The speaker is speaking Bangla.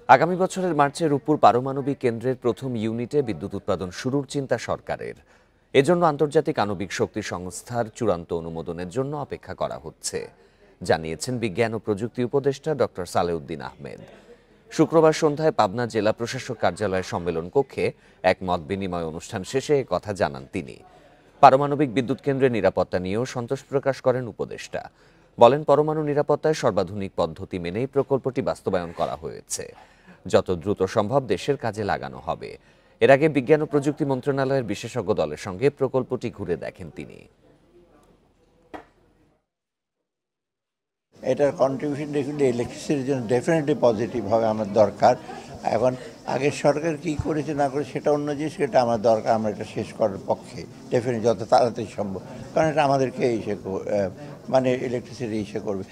আগামী বছরের মার্চে রূপপুর পারমাণবিক কেন্দ্রের প্রথম ইউনিটে বিদ্যুৎ উৎপাদন শুরুর চিন্তা সরকারের। এজন্য আন্তর্জাতিক আণবিক শক্তি সংস্থার চূড়ান্ত অনুমোদনের জন্য অপেক্ষা করা হচ্ছে, জানিয়েছেন বিজ্ঞান ও প্রযুক্তি উপদেষ্টা ডক্টর সালেউদ্দিন আহমেদ। শুক্রবার সন্ধ্যায় পাবনা জেলা প্রশাসক কার্যালয়ের সম্মেলন কক্ষে এক মত বিনিময় অনুষ্ঠান শেষে কথা জানান তিনি। পারমাণবিক বিদ্যুৎ কেন্দ্রের নিরাপত্তা নিয়েও সন্তোষ প্রকাশ করেন উপদেষ্টা। বলেন, পরমাণু নিরাপত্তায় সর্বাধুনিক পদ্ধতি মেনেই প্রকল্পটি বাস্তবায়ন করা হয়েছে। যত দ্রুত সম্ভব দেশের কাজে লাগানো হবে। এর আগে বিজ্ঞান ও প্রযুক্তি মন্ত্রণালয়ের বিশেষজ্ঞ দলের সঙ্গে প্রকল্পটি ঘুরে দেখেন তিনি। এটার কন্ট্রিবিউশন দেখলে ইলেকট্রিসিটির জন্য ডেফিনেটলি পজিটিভ হবে আমার দরকার। এখন আগের সরকার কী করেছে না করে সেটা অন্য জিনিস, সেটা আমার দরকার, আমরা এটা শেষ করার পক্ষে ডেফিনেটলি যত তাড়াতাড়ি সম্ভব, কারণ এটা আমাদেরকে মানে ইলেকট্রিসিটি করবে।